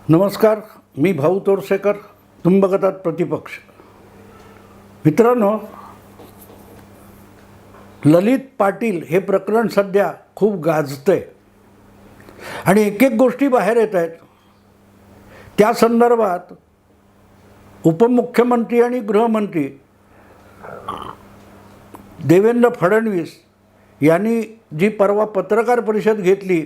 नमस्कार, मी भाऊ तोरसेकर. तुम्ही बघत आहात प्रतिपक्ष. मित्रांनो, ललित पाटील हे प्रकरण सध्या खूप गाजतंय आणि एक एक गोष्टी बाहेर येत आहेत. त्या संदर्भात उपमुख्यमंत्री आणि गृहमंत्री देवेंद्र फडणवीस यांनी जी परवा पत्रकार परिषद घेतली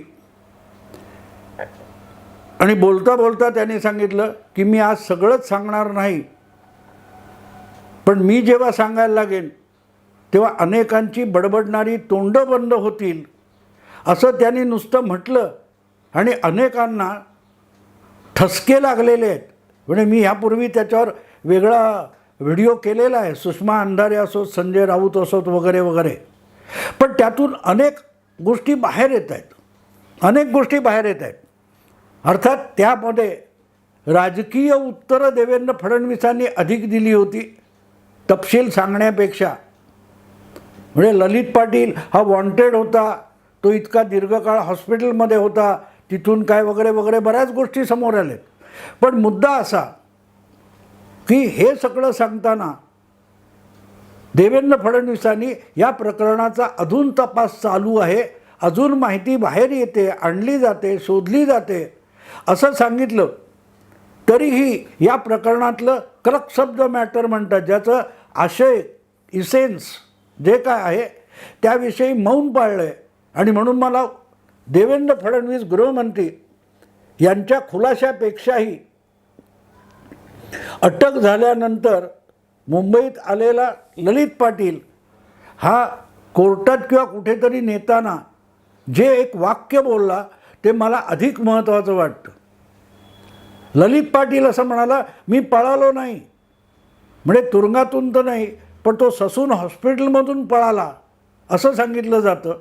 आणि बोलता बोलता त्यांनी सांगितलं की मी आज सगळंच सांगणार नाही, पण मी जेव्हा सांगायला लागेन तेव्हा अनेकांची बडबडणारी तोंडं बंद होतील, असं त्यांनी नुसतं म्हटलं आणि अनेकांना ठसके लागलेले आहेत. म्हणजे मी ह्यापूर्वी त्याच्यावर वेगळा व्हिडिओ केलेला आहे, सुषमा अंधारे असोत, संजय राऊत असोत वगैरे वगैरे. पण त्यातून अनेक गोष्टी बाहेर येत आहेत. अर्थात त्यामध्ये राजकीय उत्तरं देवेंद्र फडणवीसांनी अधिक दिली होती तपशील सांगण्यापेक्षा. म्हणजे ललित पाटील हा वॉन्टेड होता, तो इतका दीर्घकाळ हॉस्पिटलमध्ये होता, तिथून काय वगैरे वगैरे बऱ्याच गोष्टी समोर आल्यात. पण मुद्दा असा की हे सगळं सांगताना देवेंद्र फडणवीसांनी या प्रकरणाचा अजून तपास चालू आहे, अजून माहिती बाहेर येते, आणली जाते, शोधली जाते असं सांगितलं. तरीही या प्रकरणातलं क्रक्स ऑफ द मॅटर म्हणतात, ज्याचं आशय इसेन्स जे काय आहे त्याविषयी मौन पाळलं आहे. आणि म्हणून मला देवेंद्र फडणवीस गृहमंत्री यांच्या खुलाशापेक्षाही अटक झाल्यानंतर मुंबईत आलेला ललित पाटील हा कोर्टात किंवा कुठेतरी नेताना जे एक वाक्य बोलला ते मला अधिक महत्त्वाचं वाटतं. ललित पाटील असं म्हणाला, मी पळालो नाही. म्हणजे तुरुंगातून तर नाही, पण तो ससून हॉस्पिटलमधून पळाला असं सांगितलं जातं.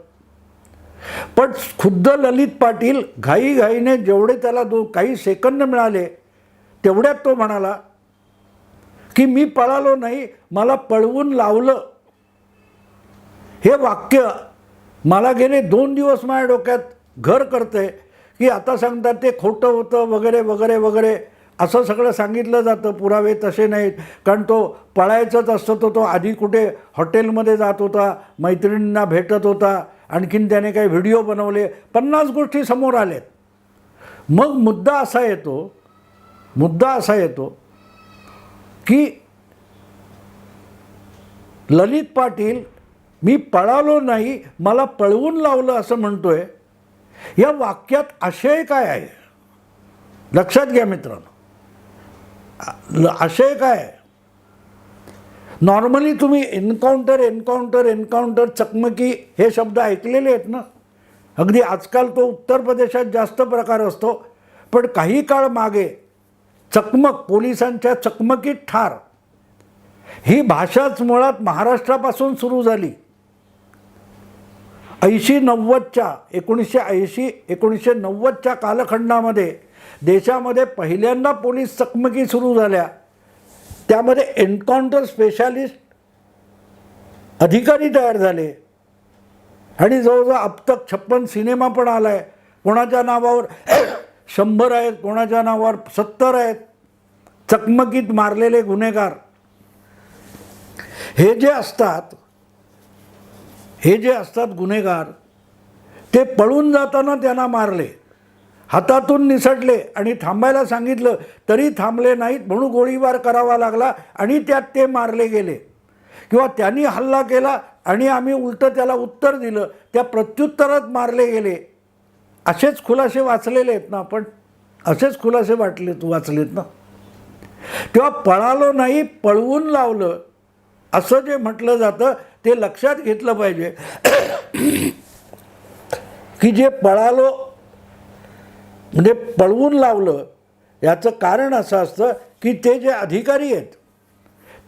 पण खुद्द ललित पाटील घाईघाईने जेवढे त्याला काही सेकंद मिळाले तेवढ्यात तो म्हणाला की मी पळालो नाही, मला पळवून लावलं. हे वाक्य मला गेले 2 दिवस माझ्या डोक्यात घर करते की आता सांगतात ते खोटं होतं वगैरे वगैरे वगैरे असं सगळं सांगितलं जातं. पुरावे तसे नाहीत, कारण तो पळायचंच असतं तो आधी कुठे हॉटेलमध्ये जात होता, मैत्रिणींना भेटत होता, आणखीन त्याने काही व्हिडिओ बनवले, 50 गोष्टी समोर आल्यात. मग मुद्दा असा येतो की ललित पाटील मी पळालो नाही, मला पळवून लावलं असं म्हणतोय. या वाक्यात आशय काय आहे लक्षात घ्या मित्रांनो. आशय काय आहे? नॉर्मली तुम्ही एन्काउंटर चकमकी हे शब्द ऐकलेले आहेत ना. अगदी आजकाल तो उत्तर प्रदेशात जास्त प्रकार असतो, पण काही काळ मागे चकमक, पोलिसांच्या चकमकीत ठार ही भाषाच मुळात महाराष्ट्रापासून सुरू झाली. 1980-1990च्या कालखंडामध्ये देशामध्ये पहिल्यांदा पोलीस चकमकी सुरू झाल्या. त्यामध्ये एन्काउंटर स्पेशालिस्ट अधिकारी तयार झाले आणि जवळजवळ अब तक 56 सिनेमा पण आला आहे. कोणाच्या नावावर 100 आहेत, कोणाच्या नावावर 70 आहेत चकमकीत मारलेले गुन्हेगार. हे जे असतात गुन्हेगार, ते पळून जाताना त्यांना मारले, हातातून निसटले आणि थांबायला सांगितलं तरी थांबले नाहीत म्हणून गोळीबार करावा लागला आणि त्यात ते मारले गेले. किंवा त्यांनी हल्ला केला आणि आम्ही उलटं त्याला उत्तर दिलं, त्या प्रत्युत्तरात मारले गेले. असेच खुलासे वाचलेले आहेत ना आपण, असेच खुलासे वाचलेत ना. तेव्हा पळालो नाही, पळवून लावलं असं जे म्हटलं जातं ते लक्षात घेतलं पाहिजे की जे पळालो म्हणजे पळवून लावलं याचं कारण असं असतं की ते जे अधिकारी आहेत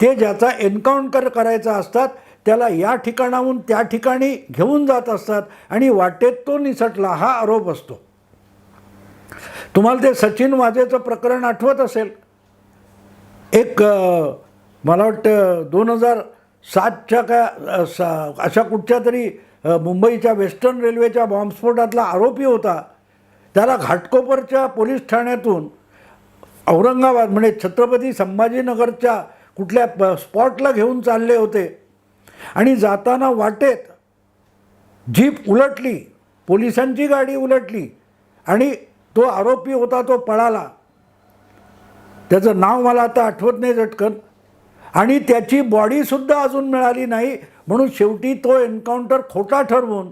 ते ज्याचा एन्काउंटर करायचा असतात त्याला या ठिकाणाहून त्या ठिकाणी घेऊन जात असतात आणि वाटेत तो निसटला हा आरोप असतो. तुम्हाला ते सचिन वाझेचं प्रकरण आठवत असेल. एक मला वाटतं 2007च्या काय अशा कुठच्या तरी मुंबईच्या वेस्टर्न रेल्वेच्या बॉम्बस्फोटातला आरोपी होता. त्याला घाटकोपरच्या पोलीस ठाण्यातून औरंगाबाद म्हणजे छत्रपती संभाजीनगरच्या कुठल्या स्पॉटला घेऊन चालले होते आणि जाताना वाटेत जीप उलटली, पोलिसांची गाडी उलटली आणि तो आरोपी होता तो पळाला. त्याचं नाव मला आता आठवत नाही झटकन. आणि त्याची बॉडीसुद्धा अजून मिळाली नाही, म्हणून शेवटी तो एन्काउंटर खोटा ठरवून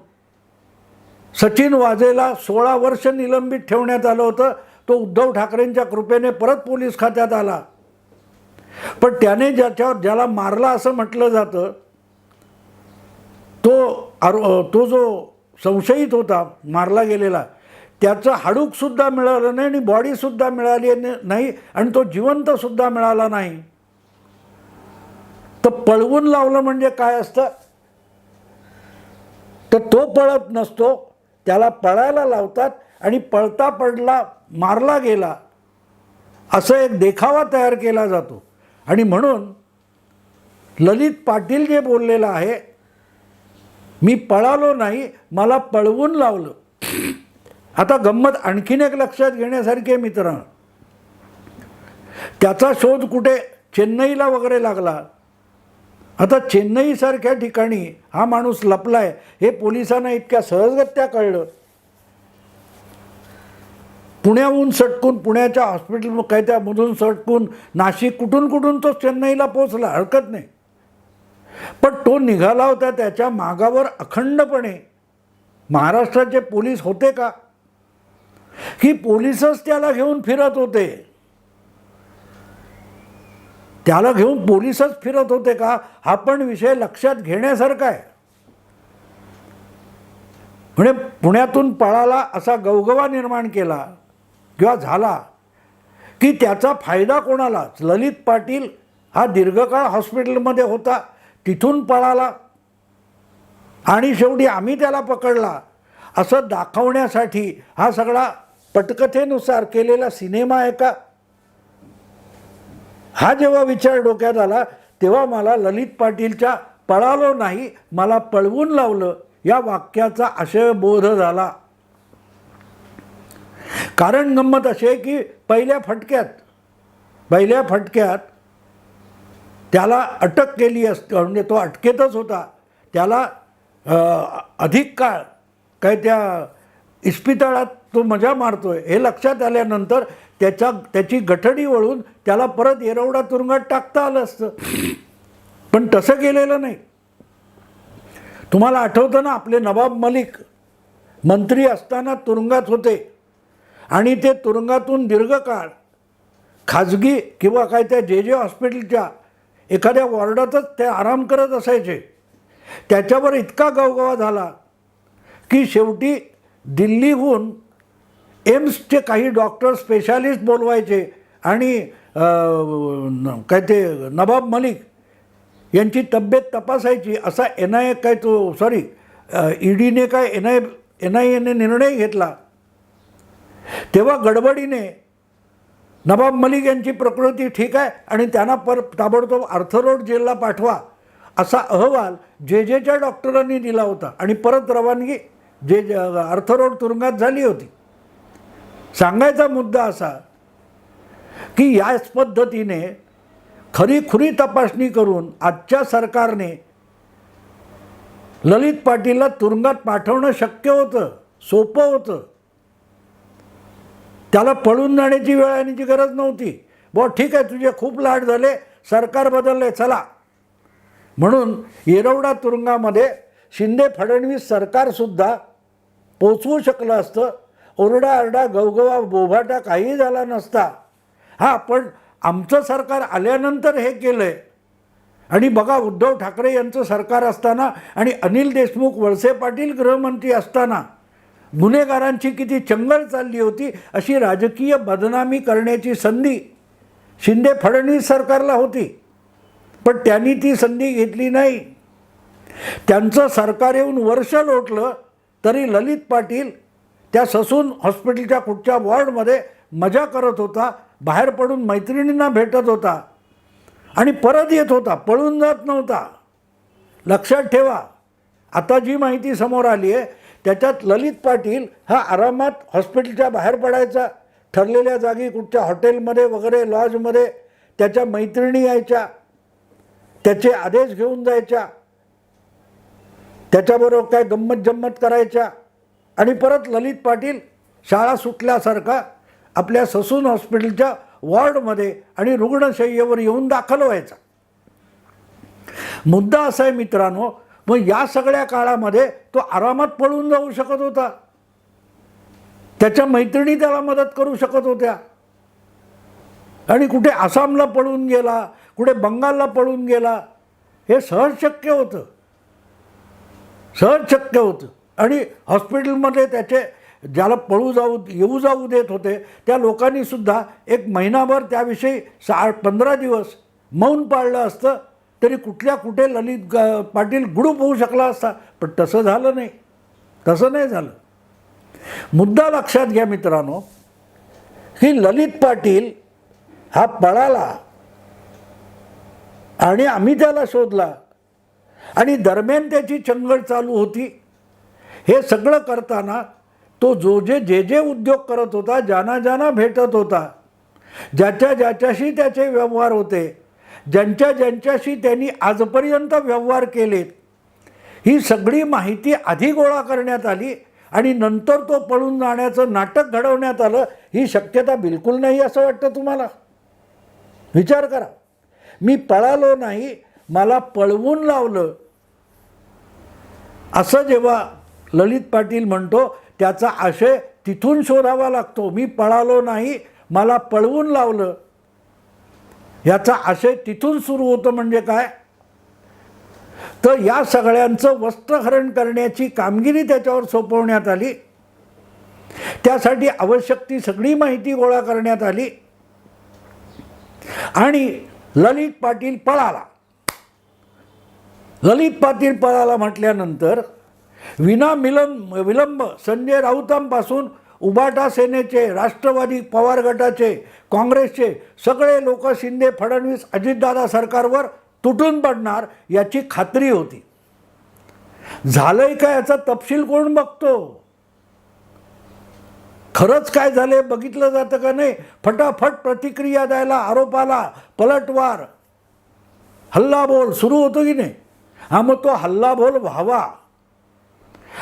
सचिन वाझेला 16 वर्ष निलंबित ठेवण्यात आलं होतं. तो उद्धव ठाकरेंच्या कृपेने परत पोलीस खात्यात आला. पण त्याने ज्याला मारला असं म्हटलं जातं तो जो संशयित होता मारला गेलेला, त्याचं हाडूकसुद्धा मिळालं नाही आणि बॉडीसुद्धा मिळाली नाही आणि तो जिवंतसुद्धा मिळाला नाही. तर पळवून लावलं म्हणजे काय असतं? तर तो पळत नसतो, त्याला पळायला लावतात आणि पळता पडला मारला गेला असं एक देखावा तयार केला जातो. आणि म्हणून ललित पाटील जे बोललेलं आहे, मी पळालो नाही, मला पळवून लावलं. आता गंमत आणखीन एक लक्षात घेण्यासारखी आहे मित्रांनो. त्याचा शोध कुठे चेन्नईला वगैरे लागला. आता चेन्नईसारख्या ठिकाणी हा माणूस लपलाय हे पोलिसांना इतक्या सहजगत्या कळलं. पुण्याहून सटकून, पुण्याच्या हॉस्पिटल काय त्यामधून सटकून नाशिक, कुठून कुठून तो चेन्नईला पोचला, हरकत नाही. पण तो निघाला होता, त्याच्या मागावर अखंडपणे महाराष्ट्राचे पोलीस होते का, की पोलीसच त्याला घेऊन फिरत होते? त्याला घेऊन पोलीसच फिरत होते का, हा पण विषय लक्षात घेण्यासारखा आहे. म्हणजे पुण्यातून पळाला असा गवगवा निर्माण केला किंवा झाला की त्याचा फायदा कोणाला? ललित पाटील हा दीर्घकाळ हॉस्पिटलमध्ये होता, तिथून पळाला आणि शेवटी आम्ही त्याला पकडला असं दाखवण्यासाठी हा सगळा पटकथेनुसार केलेला सिनेमा आहे का? हा जेव्हा विचार डोक्यात आला तेव्हा मला ललित पाटीलच्या पळालो नाही, मला पळवून लावलं या वाक्याचा आशयबोध झाला. कारण गंमत अशी आहे की पहिल्या फटक्यात त्याला अटक केली असते, म्हणजे तो अटकेतच होता. त्याला अधिक काळ काय त्या इस्पितळात तो मजा मारतोय हे लक्षात आल्यानंतर त्याची गठडी वळून त्याला परत येरवडा तुरुंगात टाकता आलं असतं. पण तसं केलेलं नाही. तुम्हाला आठवतं ना, आपले नवाब मलिक मंत्री असताना तुरुंगात होते आणि ते तुरुंगातून दीर्घकाळ खाजगी किंवा काय त्या जे हॉस्पिटलच्या एखाद्या वॉर्डातच ते आराम करत असायचे. त्याच्यावर इतका गवगवा झाला की शेवटी दिल्लीहून एम्सचे काही डॉक्टर स्पेशालिस्ट बोलवायचे आणि काय ते नवाब मलिक यांची तब्येत तपासायची असा ईडीने काय NIA निर्णय घेतला. तेव्हा गडबडीने नवाब मलिक यांची प्रकृती ठीक आहे आणि त्यांना ताबडतोब आर्थरोड जेलला पाठवा असा अहवाल जेच्या डॉक्टरांनी दिला होता आणि परत रवानगी आर्थरोड तुरुंगात झाली होती. सांगायचा मुद्दा असा की याच पद्धतीने खरीखुरी तपासणी करून आजच्या सरकारने ललित पाटीलला तुरुंगात पाठवणं शक्य होतं, सोपं होतं. त्याला पळून जाण्याची वेळ येण्याची गरज नव्हती. ठीक आहे, तुझे खूप लाड झाले, सरकार बदलले, चला. म्हणून येरवडा तुरुंगामध्ये शिंदे फडणवीस सरकारसुद्धा पोचवू शकलं असतं. ओरडाआरडा गवगवा बोभाटा काही झाला नसता. पण आमचं सरकार आल्यानंतर हे केलं आहे. आणि बघा, उद्धव ठाकरे यांचं सरकार असताना आणि अनिल देशमुख वळसे पाटील गृहमंत्री असताना गुन्हेगारांची किती चंगळ चालली होती. अशी राजकीय बदनामी करण्याची संधी शिंदे फडणवीस सरकारला होती, पण त्यांनी ती संधी घेतली नाही. त्यांचं सरकार येऊन वर्ष लोटलं तरी ललित पाटील त्या ससून हॉस्पिटलच्या कुठच्या वॉर्डमध्ये मजा करत होता, बाहेर पडून मैत्रिणींना भेटत होता आणि परत येत होता, पळून जात नव्हता. लक्षात ठेवा, आता जी माहिती समोर आली आहे त्याच्यात ललित पाटील हा आरामात हॉस्पिटलच्या बाहेर पडायचा, ठरलेल्या जागी कुठच्या हॉटेलमध्ये वगैरे लॉजमध्ये त्याच्या मैत्रिणी यायच्या, त्याचे आदेश घेऊन जायच्या, त्याच्याबरोबर काय गंमत जम्मत करायच्या आणि परत ललित पाटील शाळा सुटल्यासारखा आपल्या ससून हॉस्पिटलच्या वॉर्डमध्ये आणि रुग्णशय्येवर येऊन दाखल व्हायचा. मुद्दा असा आहे मित्रांनो, मग या सगळ्या काळामध्ये तो आरामात पळून जाऊ शकत होता, त्याच्या मैत्रिणी त्याला मदत करू शकत होत्या, आणि कुठे आसामला पळून गेला, कुठे बंगालला पळून गेला, हे सहज शक्य होतं, सहज शक्य होतं. आणि हॉस्पिटलमध्ये त्याचे ज्याला येऊ जाऊ देत होते त्या लोकांनी सुद्धा एक महिनाभर त्याविषयी 15 दिवस मौन पाळलं असतं तरी कुठल्या कुठे ललित पाटील गुडूप होऊ शकला असता. पण तसं झालं नाही, तसं नाही झालं. मुद्दा लक्षात घ्या मित्रांनो की ललित पाटील हा पळाला आणि आम्ही त्याला शोधला आणि दरम्यान त्याची चंगळ चालू होती. हे सगळं करताना तो जे उद्योग करत होता, ज्यांना भेटत होता, ज्याच्याशी त्याचे व्यवहार होते, ज्यांच्याशी त्यांनी आजपर्यंत व्यवहार केलेत, ही सगळी माहिती आधी गोळा करण्यात आली आणि नंतर तो पळून जाण्याचं नाटक घडवण्यात आलं. ही शक्यता बिलकुल नाही असं वाटतं तुम्हाला? विचार करा. मी पळालो नाही, मला पळवून लावलं असं जेव्हा ललित पाटील म्हणतो त्याचा आशय तिथून शोधावा लागतो. मी पळालो नाही, मला पळवून लावलं, याचा आशय तिथून सुरू होतं. म्हणजे काय तर या सगळ्यांचं वस्त्रहरण करण्याची कामगिरी त्याच्यावर सोपवण्यात आली. त्यासाठी आवश्यक ती सगळी माहिती गोळा करण्यात आली आणि ललित पाटील पळाला. ललित पाटील पळाला म्हटल्यानंतर विलंब संजय राऊतांपासून उबाटा सेनेचे, राष्ट्रवादी पवार गटाचे, काँग्रेसचे सगळे लोक शिंदे, फडणवीस, अजितदादा सरकारवर तुटून पडणार याची खात्री होती. झालंय का याचा तपशील कोण बघतो? खरंच काय झाले बघितलं जातं का नाही? फटाफट प्रतिक्रिया द्यायला, आरोपाला पलटवार, हल्लाबोल सुरू होतो की नाही? हा, मग तो हल्लाबोल व्हावा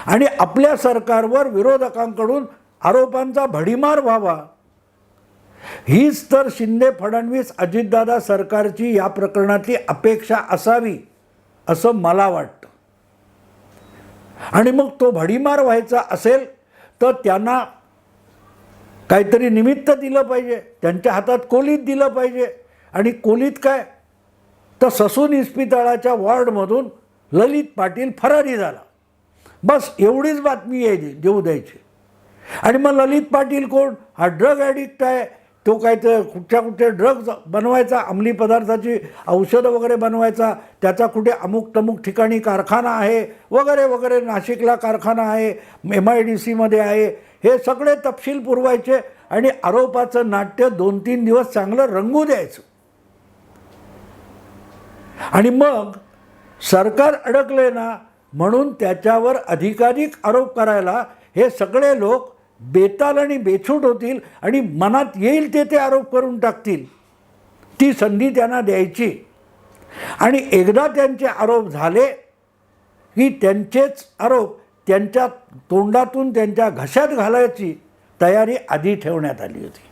आणि आपल्या सरकारवर विरोधकांकडून आरोपांचा भडीमार व्हावा, हीच तर शिंदे, फडणवीस, अजितदादा सरकारची या प्रकरणातली अपेक्षा असावी असं मला वाटतं. आणि मग तो भडीमार व्हायचा असेल तर त्यांना काहीतरी निमित्त दिलं पाहिजे, त्यांच्या हातात कोलीत दिलं पाहिजे. आणि कोलीत काय तर ससून इस्पितळाच्या वॉर्डमधून ललित पाटील फरारी झाला, बस एवढीच बातमी देऊ द्यायची. आणि मग ललित पाटील कोण? हा ड्रग ॲडिक्ट आहे, तो काय तर कुठच्या ड्रग्ज बनवायचा, अंमली पदार्थाची औषधं वगैरे बनवायचा, त्याचा कुठे अमुक तमुक ठिकाणी कारखाना आहे वगैरे वगैरे, नाशिकला कारखाना आहे, MIDCमध्ये आहे, हे सगळे तपशील पुरवायचे आणि आरोपाचं नाट्य 2-3 दिवस चांगलं रंगू द्यायचं. आणि मग सरकार अडकले ना म्हणून त्याच्यावर अधिकाधिक आरोप करायला हे सगळे लोक बेताल आणि बेछूट होतील आणि मनात येईल ते आरोप करून टाकतील. ती संधी त्यांना द्यायची आणि एकदा त्यांचे आरोप झाले की त्यांचेच आरोप त्यांच्या तोंडातून त्यांच्या घशात घालायची तयारी आधी ठेवण्यात आली होती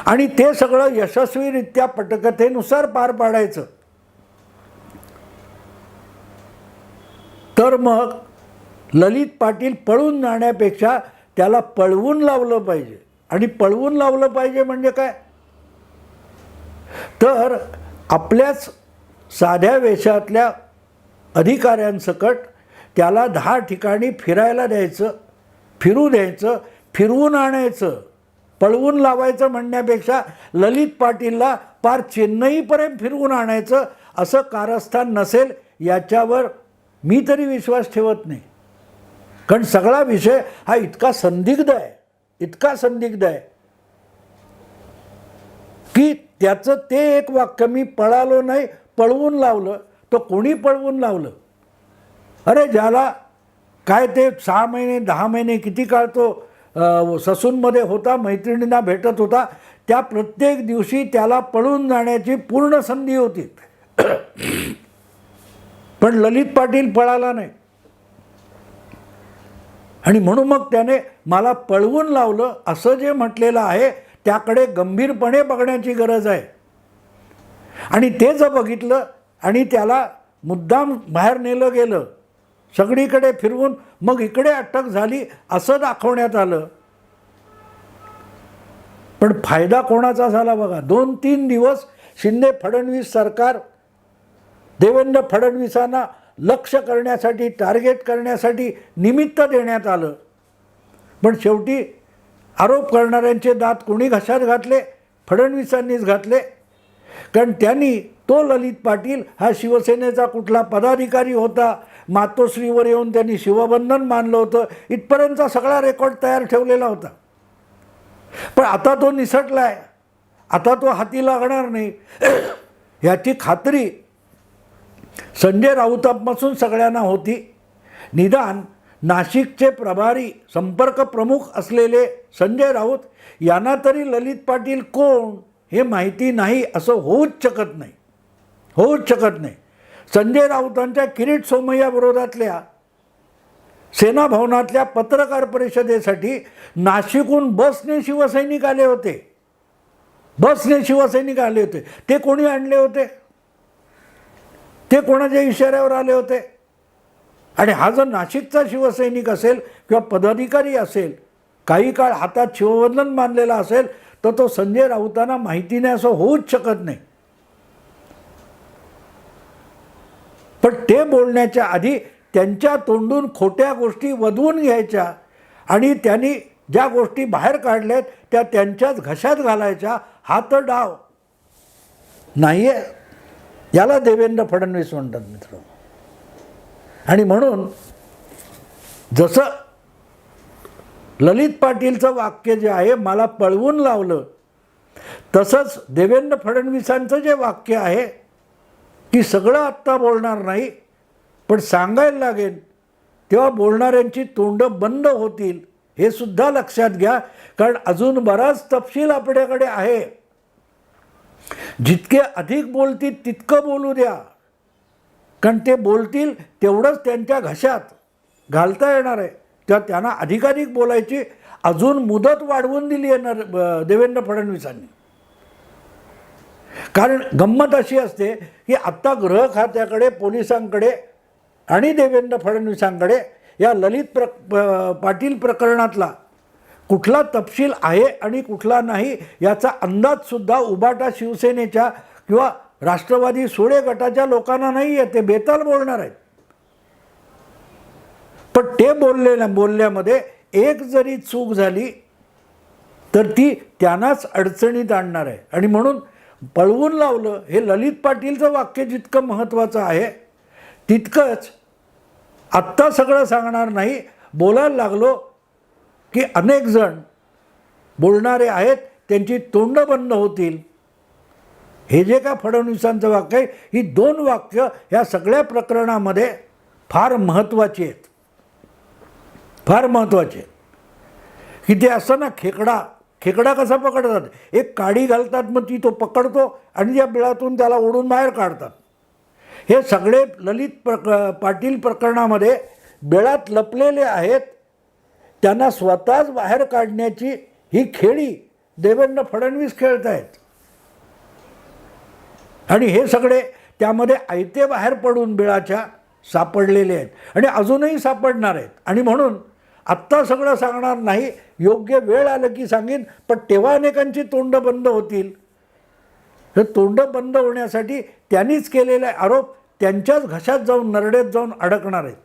आणि ते सगळं यशस्वीरित्या पटकथेनुसार पार पाडायचं. तर मग ललित पाटील पळून जाण्यापेक्षा त्याला पळवून लावलं पाहिजे. आणि पळवून लावलं पाहिजे म्हणजे काय तर आपल्याच साध्या वेशातल्या अधिकाऱ्यांसकट त्याला 10 ठिकाणी फिरायला द्यायचं, फिरू द्यायचं, फिरवून आणायचं. पळवून लावायचं म्हणण्यापेक्षा ललित पाटीलला पार चेन्नईपर्यंत फिरवून आणायचं असं कारस्थान नसेल याच्यावर मी तरी विश्वास ठेवत नाही. कारण सगळा विषय हा इतका संदिग्ध आहे की त्याचं ते एक वाक्य, मी पळालो नाही पळवून लावलं, तो कोणी पळवून लावलं? अरे ज्याला काय ते 6 महिने 10 महिने किती काळ तो ससूनमध्ये होता, मैत्रिणींना भेटत होता, त्या प्रत्येक दिवशी त्याला पळून जाण्याची पूर्ण संधी होती. पण ललित पाटील पळाला नाही. आणि म्हणून मग त्याने मला पळवून लावलं असं जे म्हटलेलं आहे त्याकडे गंभीरपणे बघण्याची गरज आहे. आणि ते जर बघितलं आणि त्याला मुद्दाम बाहेर नेलं गेलं, सगळीकडे फिरवून मग इकडे अटक झाली असं दाखवण्यात आलं, पण फायदा कोणाचा झाला बघा. 2-3 दिवस शिंदे फडणवीस सरकार देवेंद्र फडणवीसांना लक्ष करण्यासाठी, टार्गेट करण्यासाठी निमित्त देण्यात आलं, पण शेवटी आरोप करणाऱ्यांचे दात कोणी घशात घातले? फडणवीसांनीच घातले. कारण त्यांनी तो ललित पाटील हा शिवसेनेचा कुठला पदाधिकारी होता, मातोश्रीवर येऊन त्यांनी शिवबंधन मानलं होतं, इथपर्यंतचा सगळा रेकॉर्ड तयार ठेवलेला होता. पण आता तो निसटला आहे, आता तो हाती लागणार नाही याची खात्री संजय राऊतांपासून सगळ्यांना होती. निदान नाशिकचे प्रभारी संपर्क प्रमुख असलेले संजय राऊत यांना तरी ललित पाटील कोण हे माहिती नाही असं होऊच शकत नाही, होऊच शकत नाही. संजय राऊतांच्या किरीट सोमय्या विरोधातल्या सेना भवनातल्या पत्रकार परिषदेसाठी नाशिकहून बसने शिवसैनिक आले होते, बसने शिवसैनिक आले होते. ते कोणी आणले होते? ते कोणाच्या इशाऱ्यावर आले होते? आणि हा जर नाशिकचा शिवसैनिक असेल किंवा पदाधिकारी असेल, काही काळ हातात शिवबंधन बांधलेला असेल, तर तो संजय राऊतांना माहिती नाही असं होऊच शकत नाही. पण ते बोलण्याच्या आधी त्यांच्या तोंडून खोट्या गोष्टी वदवून घ्यायच्या आणि त्यांनी ज्या गोष्टी बाहेर काढल्यात त्या त्यांच्याच घशात घालायच्या, हा तर डाव नाही आहे. याला देवेंद्र फडणवीस म्हणतात मित्र. आणि म्हणून जसं ललित पाटीलचं वाक्य जे आहे मला पळवून लावलं, तसंच देवेंद्र फडणवीसांचं जे वाक्य आहे की सगळं आत्ता बोलणार नाही पण सांगायला लागेल तेव्हा बोलणाऱ्यांची तोंडं बंद होतील, हे सुद्धा लक्षात घ्या. कारण अजून बराच तपशील आपल्याकडे आहे. जितके अधिक बोलतील तितकं बोलू द्या, कारण ते बोलतील तेवढंच त्यांच्या घशात घालता येणार आहे. तेव्हा त्यांना अधिकाधिक बोलायची अजून मुदत वाढवून दिली आहे देवेंद्र फडणवीसांनी. कारण गंमत अशी असते की आत्ता गृह खात्याकडे, पोलिसांकडे आणि देवेंद्र फडणवीसांकडे या ललित पाटील प्रकरणातला कुठला तपशील आहे आणि कुठला नाही याचा अंदाजसुद्धा उबाटा शिवसेनेच्या किंवा राष्ट्रवादी सोडे गटाच्या लोकांना नाही आहे. ते बेताल बोलणार आहेत. पण ते बोलल्यामध्ये एक जरी चूक झाली तर ती त्यांनाच अडचणीत आणणार आहे. आणि म्हणून पळवून लावलं हे ललित पाटीलचं वाक्य जितकं महत्त्वाचं आहे तितकंच आत्ता सगळं सांगणार नाही, बोलायला लागलो की अनेक जण बोलणारे आहेत त्यांची तोंडं बंद होतील. हे जे का फडणवीसांचं वाक्य आहे, ही 2 वाक्य ह्या सगळ्या प्रकरणामध्ये फार महत्त्वाची आहेत, फार महत्त्वाचे आहेत. की ते असं ना, खेकडा कसा पकडतात, एक काडी घालतात मग ती तो पकडतो आणि त्या बिळातून त्याला ओढून बाहेर काढतात. हे सगळे ललित पाटील प्रकरणामध्ये बिळात लपलेले आहेत. त्यांना स्वतःच बाहेर काढण्याची ही खेळी देवेंद्र फडणवीस खेळत आहेत. आणि हे सगळे त्यामध्ये आयते बाहेर पडून बिळाच्या सापडलेले आहेत आणि अजूनही सापडणार आहेत. आणि म्हणून आत्ता सगळं सांगणार नाही, योग्य वेळ आलं की सांगेन. पण तेव्हा अनेकांची तोंड बंद होतील. हे तोंड बंद होण्यासाठी त्यांनीच केलेले आरोप त्यांच्याच घशात जाऊन, नरड्यात जाऊन अडकणार आहेत.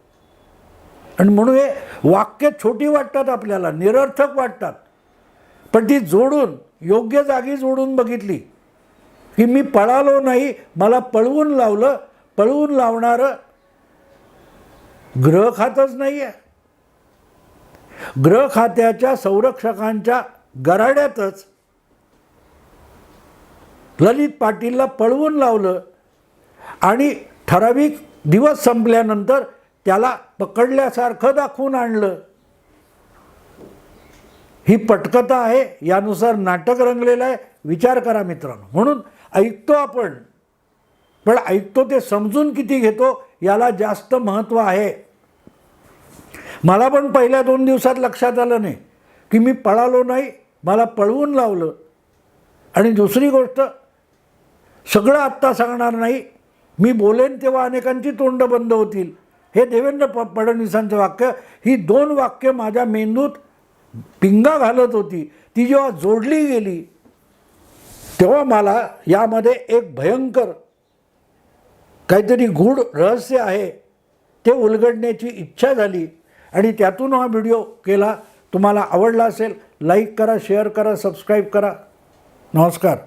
आणि म्हणून हे वाक्य छोटी वाटतात आपल्याला, निरर्थक वाटतात, पण ती जोडून योग्य जागी जोडून बघितली की मी पळालो नाही, मला पळवून लावलं. पळवून लावणारं गृह खातंच नाही आहे. गृह खात्याच्या संरक्षकांच्या गराड्यातच ललित पाटीलला पळवून लावलं आणि ठराविक दिवस संपल्यानंतर त्याला पकडल्यासारखं दाखवून आणलं. ही पटकथा आहे, यानुसार नाटक रंगलेलं आहे. विचार करा मित्रांनो. म्हणून ऐकतो आपण, पण ऐकतो ते समजून किती घेतो याला जास्त महत्त्व आहे. मला पण पहिल्या 2 दिवसात लक्षात आलं नाही की मी पळालो नाही, मला पळवून लावलं. आणि दुसरी गोष्ट, सगळं आत्ता सांगणार नाही, मी बोलेन तेव्हा अनेकांची तोंड बंद होतील. हे देवेंद्र फडणवीसांचं वाक्य, ही 2 वाक्य माझ्या मेंदूत पिंगा घालत होती. ती जेव्हा जोडली गेली तेव्हा मला यामध्ये एक भयंकर काहीतरी गूढ रहस्य आहे ते उलगडण्याची इच्छा झाली आणि त्यातून हा व्हिडिओ केला. तुम्हाला आवडला असेल, लाईक करा, शेअर करा, सबस्क्राईब करा. नमस्कार.